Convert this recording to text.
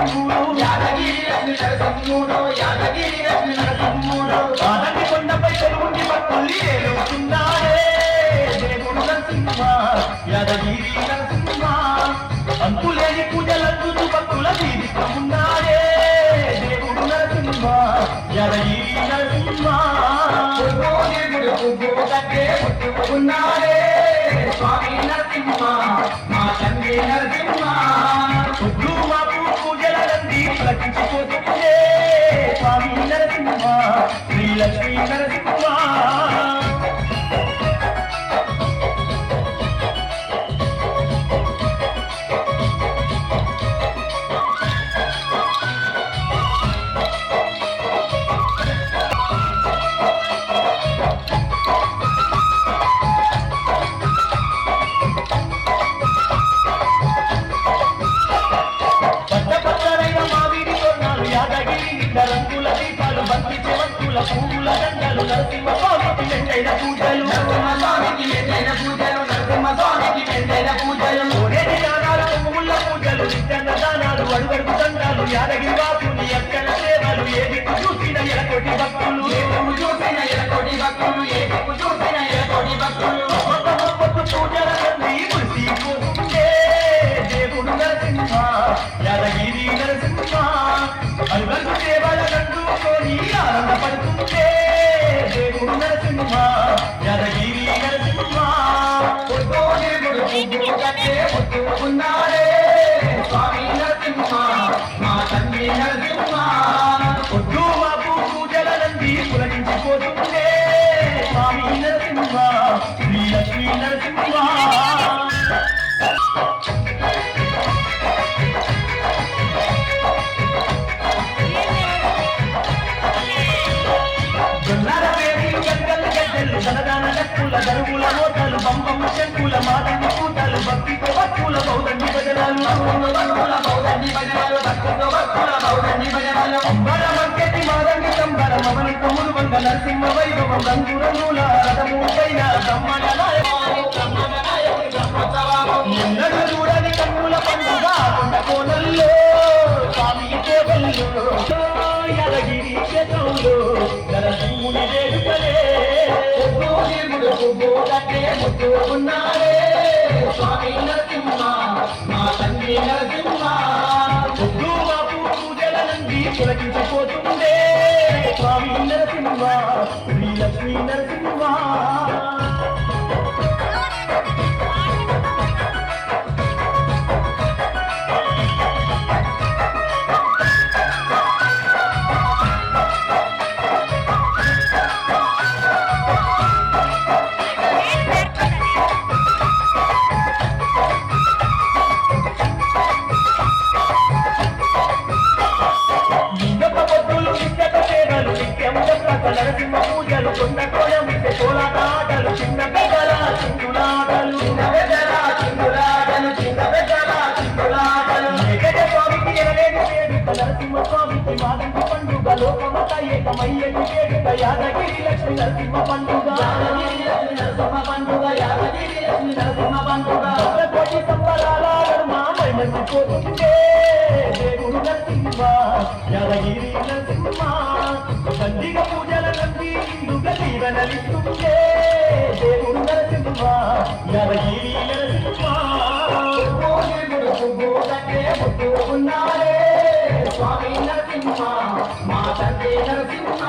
నరసింహుడు యాదగిరి లక్ష్మి నరసింహుడు యాదగిరి లక్ష్మి నరసింహుడు ఆనంది కొండపై చెరువుని భక్తుల్ని ఏలుతున్నాడే దేవుడు నరసింహ యాదగిరి నరసింహ అంతులేని పూజలందుతూ భక్తుల జీవితమున్నాడే దేవుడు నరసింహ యాదగిరి నరసింహ ఉన్నాడే స్వామి నరసింహ మా తండ్రి నరసింహ పొద్దు మాపు పూజలన్నీ ప్రకటించిపోతుందే స్వామి నరసింహ శ్రీలక్ష్మీ నరసింహ రంగుల దీపాలు బంతి చెవంతుల పువ్వుల దండలు నరసింహ స్వామికి మెండైన పూజలు నరసింహ స్వామికి మెండైన పూజలు నరసింహ స్వామికి మెండైన పూజలు కోనేటి దానాలు పువ్వుల పూజలు నిత్యన్న దానాలు అడుగడుగు దండాలు యాదగిరి వాసుని అక్కల సేవలు ఏ దిక్కు చూసిన ఎలకోటి భక్తులు ఏ దిక్కు చూసిన ఎలకోటి భక్తులు ఏ దిక్కు చూసిన ఎలకోటి భక్తులు మొత్తం పూజలన్నీ మురిసిపోతుందే దేవుడు నరసింహ యాదగిరి నరసింహ అడుగడుగు సేవలనందుకొని ఆనందపడుతుందే దేవుడు నరసింహ యాదగిరి నరసింహ పొద్దు దేవుడు పువ్వు కట్టే పొద్దుకున్నాడే స్వామి నరసింహ మా తండ్రి నరసింహ పొద్దు మాపు పూజలనంది పులకించిపోతుందే స్వామి నరసింహ శ్రీలక్ష్మీ నరసింహ జనదాన లక్కుల దరువుల మోతలు బంబము శంకుల మాదండి పూటలు భక్తితో భక్తుల బౌదండి భజనాలు బౌదండి భజనాలు భక్తితో భక్తుల బౌదండి భజనాలు అంబర మంకెటి మాదండి సంబర మమని తమ్ముడు వంగ నరసింహ వైభవం రంగు రంగుల రథము పైన బ్రహ్మణ ఎన్నడూ చూడని కన్నుల పండుగ కొండ కోనల్లో స్వామి దేవల్లో యాదగిరి క్షేత్రంలో నరసింహుని వేడుకలే ఉన్నాడే స్వామి నరసింహ మా తండ్రి నరసింహ పొద్దు మాపు పూజలనంది పులకించిపోతుందే స్వామి నరసింహ శ్రీలక్ష్మీ నరసింహ నరసింహ పూజలు కొండ కోయమితే కోలాటాటలు చిన్న పెద్దల చిందులాటలు చిన్న పెద్దల చిందులాటలు చిన్న పెద్దల చిందులాటలు ఏకట స్వామికి ఎనలేని వేడుక నరసింహ స్వామికి మాదండి పండుగ లోకమత ఏకమయ్యటి వేడుక యాదగిరి లక్ష్మి నరసింహ పండుగ యాదగిరి లక్ష్మి నరసింహ పండుగ యాదగిరి లక్ష్మి నరసింహ పండుగ కోటి సంబరాల మైమర్చిపోతుందే దేవుడు నరసింహ యాదగిరి నరసింహ దండిగ పూజల నంది ఇందుగా జీవనలిస్తుందే దేవుడు నరసింహ యాదగిరి నరసింహ ఉన్నాడే స్వామి నరసింహ మా తండ్రి నరసింహ